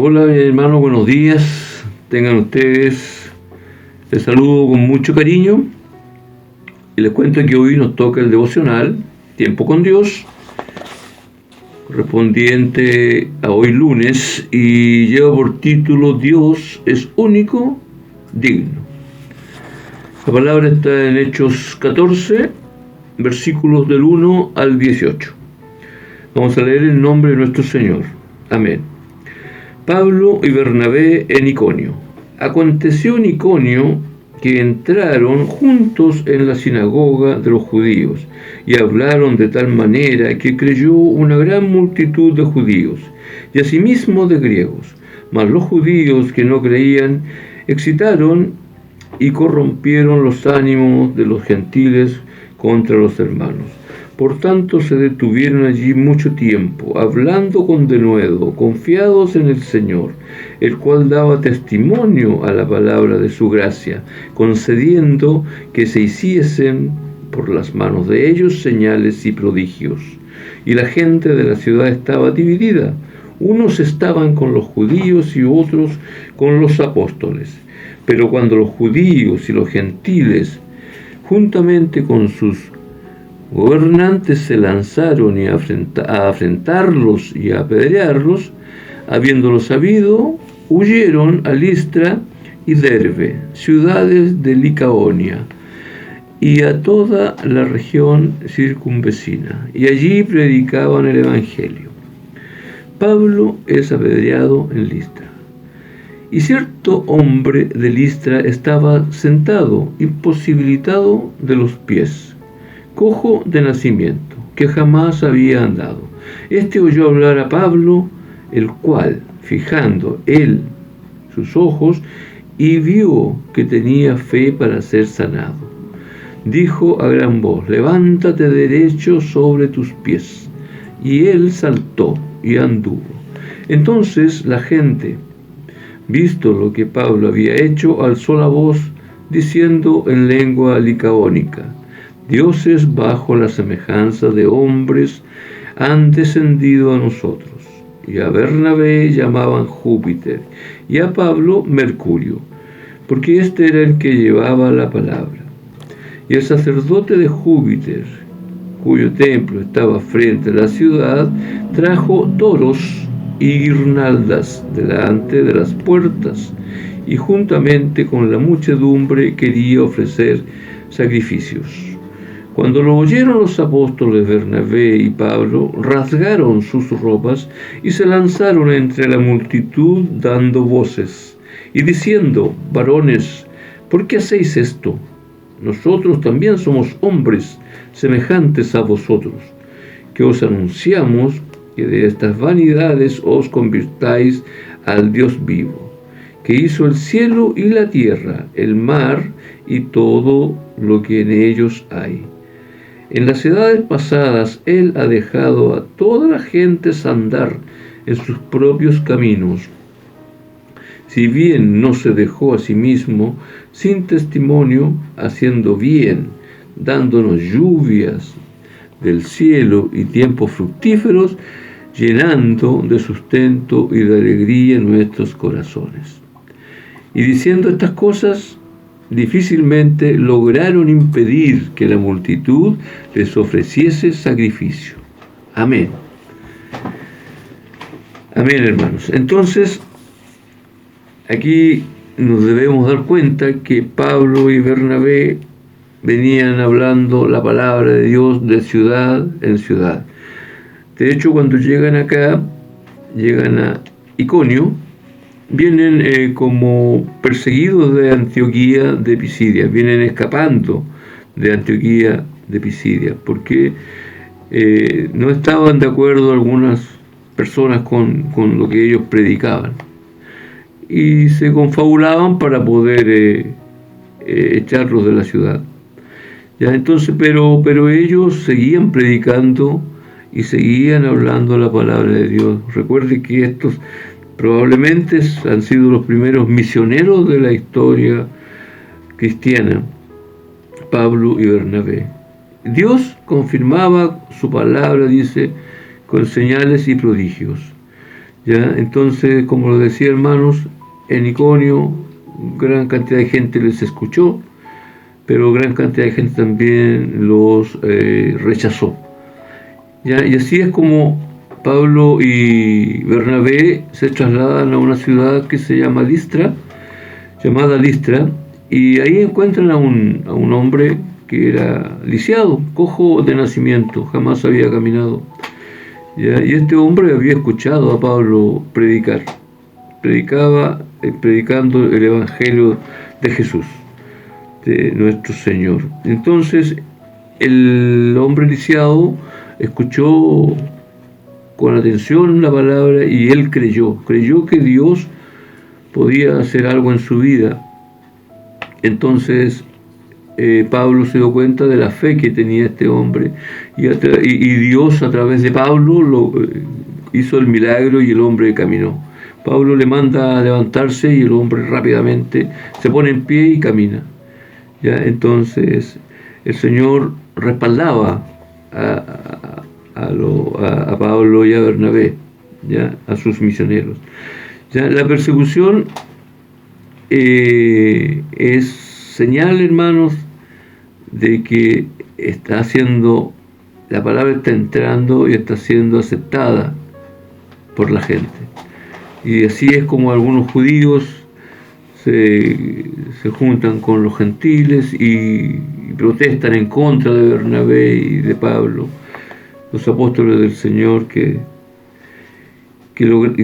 Hola hermanos, buenos días. Tengan ustedes, les saludo con mucho cariño y les cuento que hoy nos toca el devocional Tiempo con Dios, correspondiente a hoy lunes, y lleva por título Dios es único, digno. La palabra está en Hechos 14, versículos del 1 al 18. Vamos a leer el nombre de nuestro Señor. Amén. Pablo y Bernabé en Iconio. Aconteció en Iconio que entraron juntos en la sinagoga de los judíos y hablaron de tal manera que creyó una gran multitud de judíos y asimismo de griegos. Mas los judíos que no creían excitaron y corrompieron los ánimos de los gentiles contra los hermanos. Por tanto se detuvieron allí mucho tiempo, hablando con denuedo, confiados en el Señor, el cual daba testimonio a la palabra de su gracia, concediendo que se hiciesen por las manos de ellos señales y prodigios. Y la gente de la ciudad estaba dividida. Unos estaban con los judíos y otros con los apóstoles. Pero cuando los judíos y los gentiles, juntamente con sus gobernantes, se lanzaron a afrentarlos y a apedrearlos, habiéndolo sabido, huyeron a Listra y Derbe, ciudades de Licaonia, y a toda la región circunvecina, y allí predicaban el Evangelio. Pablo es apedreado en Listra. Y cierto hombre de Listra estaba sentado, imposibilitado de los pies, cojo de nacimiento, que jamás había andado. Este oyó hablar a Pablo, el cual, fijando él sus ojos, y vio que tenía fe para ser sanado, dijo a gran voz: levántate derecho sobre tus pies. Y él saltó y anduvo. Entonces la gente, visto lo que Pablo había hecho, alzó la voz, diciendo en lengua licaónica: dioses bajo la semejanza de hombres han descendido a nosotros. Y a Bernabé llamaban Júpiter, y a Pablo Mercurio, porque este era el que llevaba la palabra. Y el sacerdote de Júpiter, cuyo templo estaba frente a la ciudad, trajo toros y guirnaldas delante de las puertas, y juntamente con la muchedumbre quería ofrecer sacrificios. Cuando lo oyeron los apóstoles Bernabé y Pablo, rasgaron sus ropas y se lanzaron entre la multitud dando voces y diciendo: varones, ¿por qué hacéis esto? Nosotros también somos hombres semejantes a vosotros, que os anunciamos que de estas vanidades os convirtáis al Dios vivo, que hizo el cielo y la tierra, el mar y todo lo que en ellos hay. En las edades pasadas Él ha dejado a todas las gentes andar en sus propios caminos, si bien no se dejó a sí mismo sin testimonio, haciendo bien, dándonos lluvias del cielo y tiempos fructíferos, llenando de sustento y de alegría nuestros corazones. Y diciendo estas cosas, difícilmente lograron impedir que la multitud les ofreciese sacrificio. Amén. Amén, hermanos. Entonces, aquí nos debemos dar cuenta que Pablo y Bernabé venían hablando la palabra de Dios de ciudad en ciudad. De hecho, cuando llegan acá, llegan a Iconio, vienen como perseguidos de Antioquía de Pisidia, vienen escapando de Antioquía de Pisidia, porque no estaban de acuerdo algunas personas con lo que ellos predicaban, y se confabulaban para poder echarlos de la ciudad. Ya, entonces, pero ellos seguían predicando y seguían hablando la palabra de Dios. Recuerde que estos probablemente han sido los primeros misioneros de la historia cristiana, Pablo y Bernabé. Dios confirmaba su palabra, dice, con señales y prodigios. ¿Ya? Entonces, como lo decía, hermanos, en Iconio gran cantidad de gente les escuchó, pero gran cantidad de gente también los rechazó. ¿Ya? Y así es como Pablo y Bernabé se trasladan a una ciudad que se llama llamada Listra, y ahí encuentran a un hombre que era lisiado, cojo de nacimiento, jamás había caminado. ¿Ya? Y este hombre había escuchado a Pablo predicar. Predicando el Evangelio de Jesús, de nuestro Señor. Entonces, el hombre lisiado escuchó con atención la palabra y él creyó que Dios podía hacer algo en su vida. Entonces, Pablo se dio cuenta de la fe que tenía este hombre y Dios a través de Pablo hizo el milagro y el hombre caminó. Pablo le manda a levantarse y el hombre rápidamente se pone en pie y camina. ¿Ya? Entonces el Señor respaldaba a Pablo y a Bernabé, ¿ya? A sus misioneros. ¿Ya? La persecución es señal, hermanos, de que la palabra está entrando y está siendo aceptada por la gente. Y así es como algunos judíos se juntan con los gentiles y protestan en contra de Bernabé y de Pablo, los apóstoles del Señor que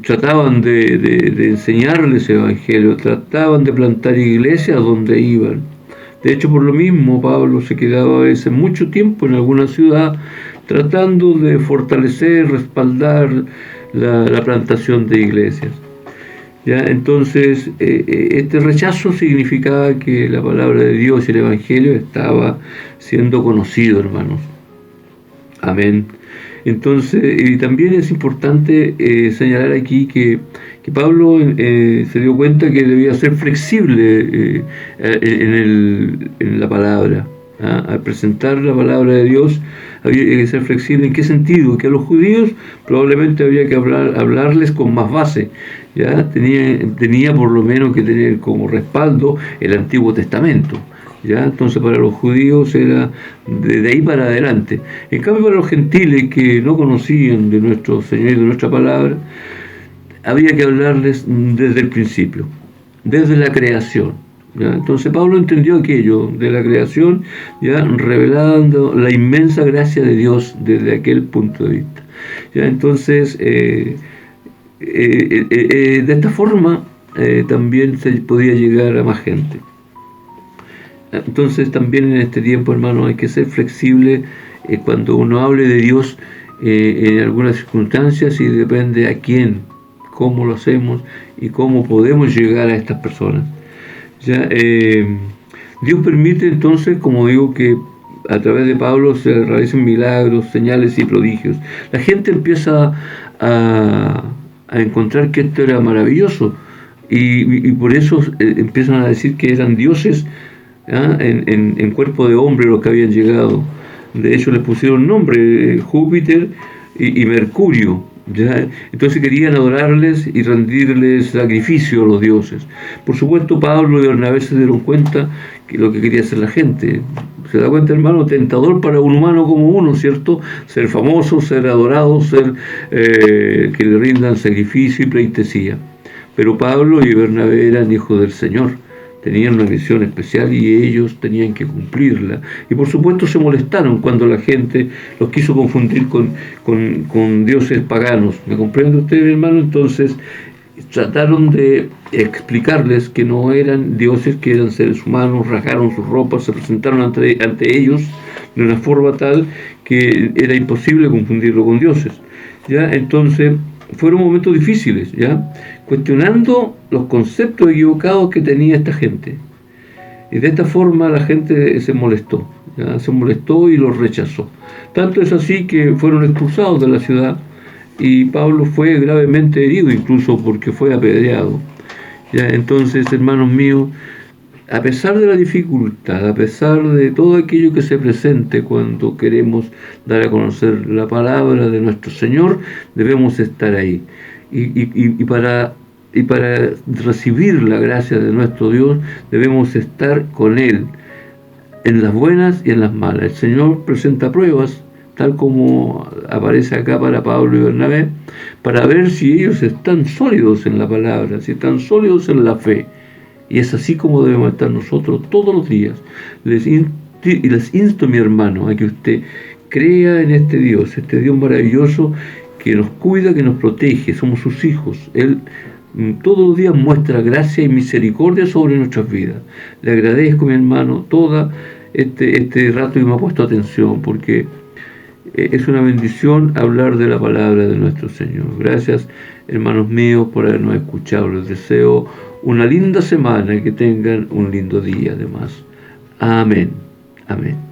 trataban de enseñarles el Evangelio, trataban de plantar iglesias donde iban. De hecho, por lo mismo, Pablo se quedaba a veces mucho tiempo en alguna ciudad tratando de fortalecer, respaldar la plantación de iglesias. ¿Ya? Entonces, este rechazo significaba que la palabra de Dios y el Evangelio estaba siendo conocido, hermanos. Amén. Entonces, y también es importante señalar aquí que Pablo se dio cuenta que debía ser flexible en la palabra. Al presentar la palabra de Dios había que ser flexible. ¿En qué sentido? Que a los judíos probablemente había que hablarles con más base. ¿Ya? Tenía por lo menos que tener como respaldo el Antiguo Testamento. ¿Ya? Entonces para los judíos era de ahí para adelante. En cambio para los gentiles que no conocían de nuestro Señor y de nuestra palabra, había que hablarles desde el principio, desde la creación. ¿Ya? Entonces Pablo entendió aquello de la creación, ya revelando la inmensa gracia de Dios desde aquel punto de vista. ¿Ya? Entonces de esta forma también se podía llegar a más gente. Entonces también en este tiempo, hermano, hay que ser flexible cuando uno hable de Dios en algunas circunstancias, y depende a quién, cómo lo hacemos y cómo podemos llegar a estas personas. ¿Ya? Dios permite entonces, como digo, que a través de Pablo se realicen milagros, señales y prodigios. La gente empieza a encontrar que esto era maravilloso y por eso empiezan a decir que eran dioses, ¿ya? En cuerpo de hombre los que habían llegado. De hecho les pusieron nombre, Júpiter y Mercurio. ¿Ya? Entonces querían adorarles y rendirles sacrificio a los dioses. Por supuesto, Pablo y Bernabé se dieron cuenta que lo que quería hacer la gente. Se da cuenta, hermano, tentador para un humano como uno, ¿cierto? Ser famoso, ser adorado, que le rindan sacrificio y pleitesía. Pero Pablo y Bernabé eran hijos del Señor. Tenían una misión especial y ellos tenían que cumplirla. Y por supuesto se molestaron cuando la gente los quiso confundir con dioses paganos. ¿Me comprende usted, hermano? Entonces trataron de explicarles que no eran dioses, que eran seres humanos, rasgaron sus ropas, se presentaron ante ellos de una forma tal que era imposible confundirlo con dioses. ¿Ya? Entonces fueron momentos difíciles, ¿ya? Cuestionando los conceptos equivocados que tenía esta gente. Y de esta forma la gente se molestó, ¿ya? Se molestó y los rechazó. Tanto es así que fueron expulsados de la ciudad y Pablo fue gravemente herido, incluso porque fue apedreado. ¿Ya? Entonces, hermanos míos, a pesar de la dificultad, a pesar de todo aquello que se presente cuando queremos dar a conocer la palabra de nuestro Señor, debemos estar ahí. y para recibir la gracia de nuestro Dios debemos estar con Él en las buenas y en las malas. El Señor presenta pruebas, tal como aparece acá para Pablo y Bernabé, para ver si ellos están sólidos en la palabra, si están sólidos en la fe. Y es así como debemos estar nosotros todos los días. Les insto, mi hermano, a que usted crea en este Dios maravilloso que nos cuida, que nos protege, somos sus hijos. Él todos los días muestra gracia y misericordia sobre nuestras vidas. Le agradezco, mi hermano, todo este rato que me ha puesto atención, porque es una bendición hablar de la palabra de nuestro Señor. Gracias, hermanos míos, por habernos escuchado. Les deseo una linda semana y que tengan un lindo día además. Amén. Amén.